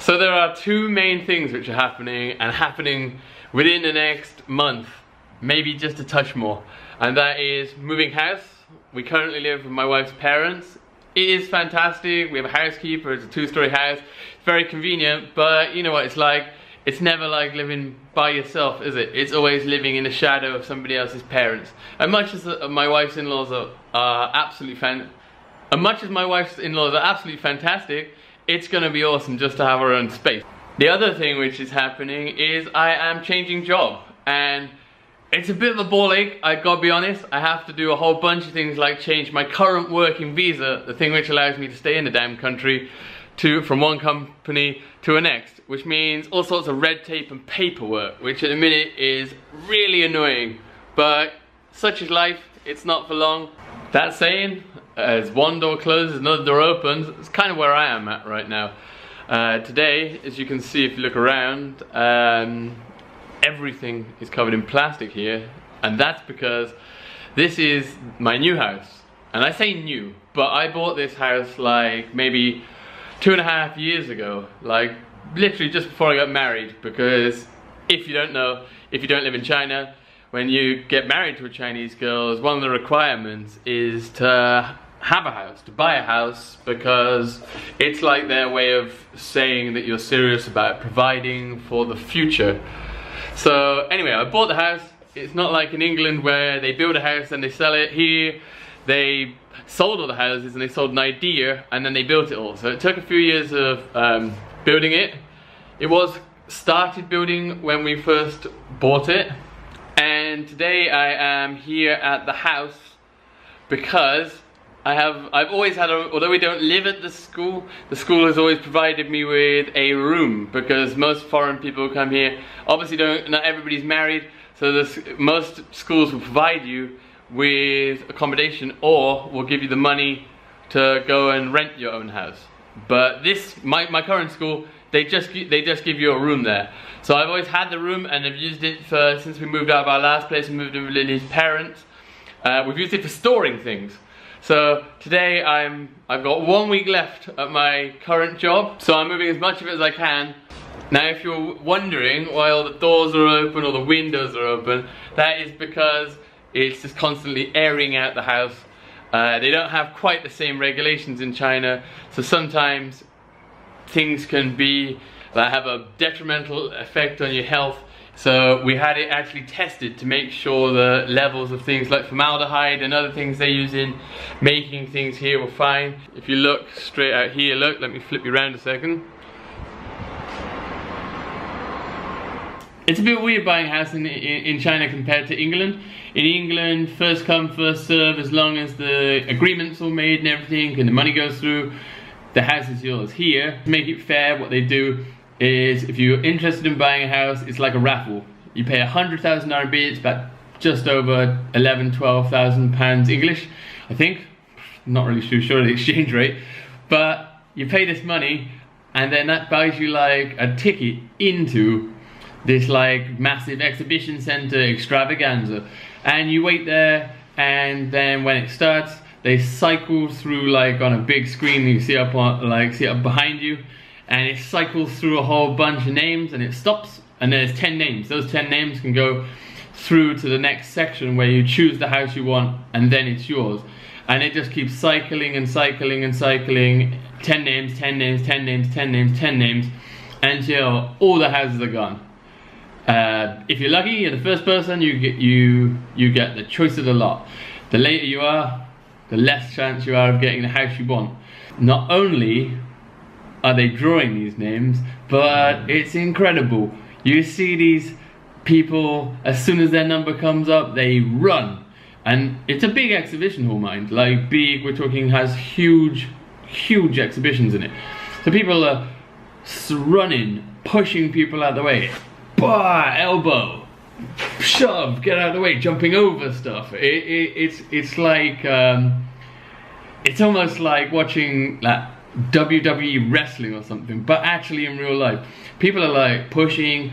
So there are two main things which are happening, and happening within the next month, maybe just a touch more, and that is moving house. We currently live with my wife's parents. It is fantastic. We have a housekeeper. It's a 2-story house. It's very convenient, but you know what it's like. It's never like living by yourself, is it? It's always living in the shadow of somebody else's parents. As much as my wife's in-laws are absolutely fantastic, it's gonna be awesome just to have our own space. The other thing which is happening is I am changing job, and it's a bit of a ball ache, I gotta be honest. I have to do a whole bunch of things like change my current working visa, the thing which allows me to stay in the damn country, from one company to the next, which means all sorts of red tape and paperwork, which at the minute is really annoying. But such is life, it's not for long. That saying, as one door closes, another door opens, it's kind of where I am at right now. Today, as you can see if you look around, everything is covered in plastic here, and that's because this is my new house. And I say new, but I bought this house like maybe 2.5 years ago, like literally just before I got married, because if you don't know, if you don't live in China, when you get married to a Chinese girl, one of the requirements is to have a house, to buy a house, because it's like their way of saying that you're serious about providing for the future. So anyway, I bought the house. It's not like in England where they build a house and they sell it. Here they sold all the houses and they sold an idea and then they built it all. So it took a few years of building it. It was started building when we first bought it, and today I am here at the house because I've always had although we don't live at the school has always provided me with a room, because most foreign people who come here, obviously not everybody's married, so most schools will provide you with accommodation or will give you the money to go and rent your own house. But my current school, they just give you a room there. So I've always had the room, and I've used it since we moved out of our last place and moved in with Lily's parents. We've used it for storing things. So today I've got 1 week left at my current job, so I'm moving as much of it as I can. Now if you're wondering why all the doors are open or the windows are open, that is because it's just constantly airing out the house. They don't have quite the same regulations in China, so sometimes things can have a detrimental effect on your health. So we had it actually tested to make sure the levels of things like formaldehyde and other things they use in making things here were fine. If you look straight out here, look, let me flip you around a second. It's a bit weird buying a house in China compared to England. In England, first come, first serve, as long as the agreement's all made and everything and the money goes through, the house is yours. Here, to make it fair, what they do is if you're interested in buying a house, it's like a raffle. You pay 100,000 RMB, it's about just over 12,000 pounds English, I think. Not really too sure of the exchange rate, but you pay this money and then that buys you like a ticket into this like massive exhibition center extravaganza, and you wait there, and then when it starts they cycle through like on a big screen you see up behind you, and it cycles through a whole bunch of names and it stops, and there's 10 names. Those 10 names can go through to the next section where you choose the house you want, and then it's yours. And it just keeps cycling and cycling and cycling, 10 names, 10 names, 10 names, 10 names, 10 names, until all the houses are gone. If you're lucky, you're the first person, you get the choice of the lot. The later you are, the less chance you are of getting the house you want. Not only are they drawing these names, but it's incredible. You see these people, as soon as their number comes up, they run. And it's a big exhibition hall, mind. Like big, we're talking, has huge exhibitions in it. So people are running, pushing people out of the way. Bah, elbow, shove, get out of the way, jumping over stuff. It's like, it's almost like watching like WWE wrestling or something, but actually in real life. People are like pushing,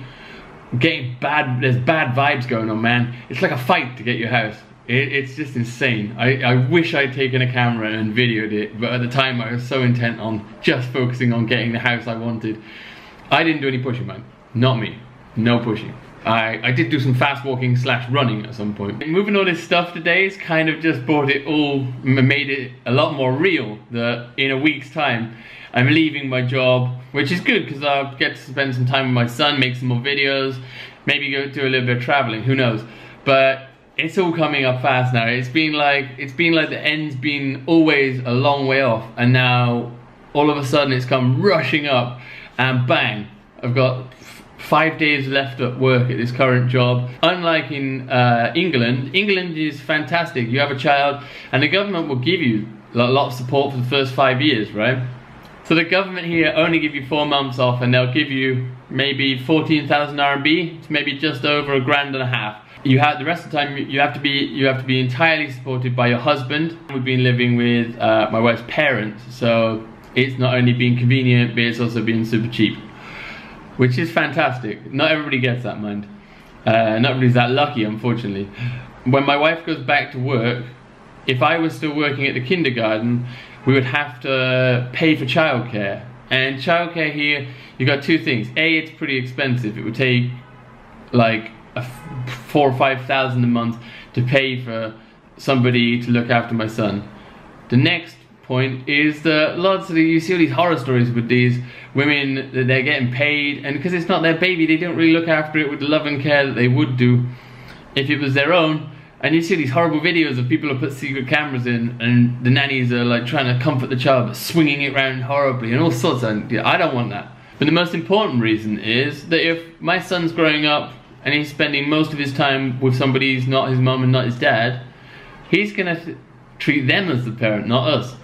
there's bad vibes going on, man. It's like a fight to get your house. It's just insane. I wish I'd taken a camera and videoed it, but at the time I was so intent on just focusing on getting the house I wanted. I didn't do any pushing, man. Not me. No pushing. I did do some fast walking / running at some point. Moving all this stuff today has kind of just brought it all, made it a lot more real that in a week's time I'm leaving my job, which is good because I'll get to spend some time with my son, make some more videos, maybe go do a little bit of traveling, who knows. But it's all coming up fast now. It's been like the end's been always a long way off, and now all of a sudden it's come rushing up, and bang, I've got 5 days left at work at this current job. Unlike in England is fantastic. You have a child and the government will give you a lot of support for the first 5 years, right? So the government here only give you 4 months off, and they'll give you maybe 14,000 RMB. It's maybe just over $1,500. You have the rest of the time you have to be entirely supported by your husband. We've been living with my wife's parents, so it's not only being convenient, but it's also being super cheap, which is fantastic. Not everybody gets that, mind. Not everybody's that lucky, unfortunately. When my wife goes back to work, if I was still working at the kindergarten, we would have to pay for childcare. And childcare here, you got 2 things. A, it's pretty expensive. It would take like 4,000 or 5,000 a month to pay for somebody to look after my son. The next point is that you see all these horror stories with these women that they're getting paid, and because it's not their baby, they don't really look after it with the love and care that they would do if it was their own. And you see these horrible videos of people who put secret cameras in, and the nannies are like trying to comfort the child but swinging it around horribly and all sorts of, I don't want that. But the most important reason is that if my son's growing up and he's spending most of his time with somebody who's not his mum and not his dad, he's gonna treat them as the parent, not us.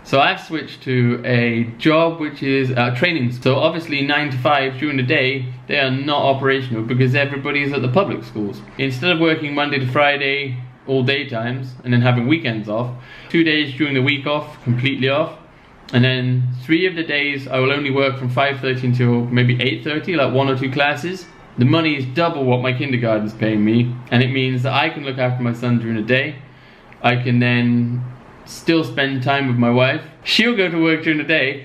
So I've switched to a job which is training. So obviously 9 to 5 during the day, they are not operational because everybody's at the public schools. Instead of working Monday to Friday, all day times, and then having weekends off, 2 days during the week off, completely off. And then 3 of the days I will only work from 5:30 until maybe 8:30, like 1 or 2 classes. The money is double what my kindergarten's paying me, and it means that I can look after my son during the day. I can then still spend time with my wife. She'll go to work during the day.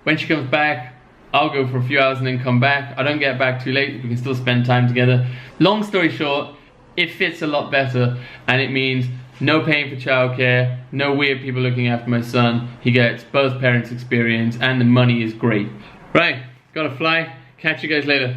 When she comes back, I'll go for a few hours and then come back. I don't get back too late. We can still spend time together. Long story short, it fits a lot better, and it means no paying for childcare, no weird people looking after my son. He gets both parents' experience, and the money is great. Right, gotta fly. Catch you guys later.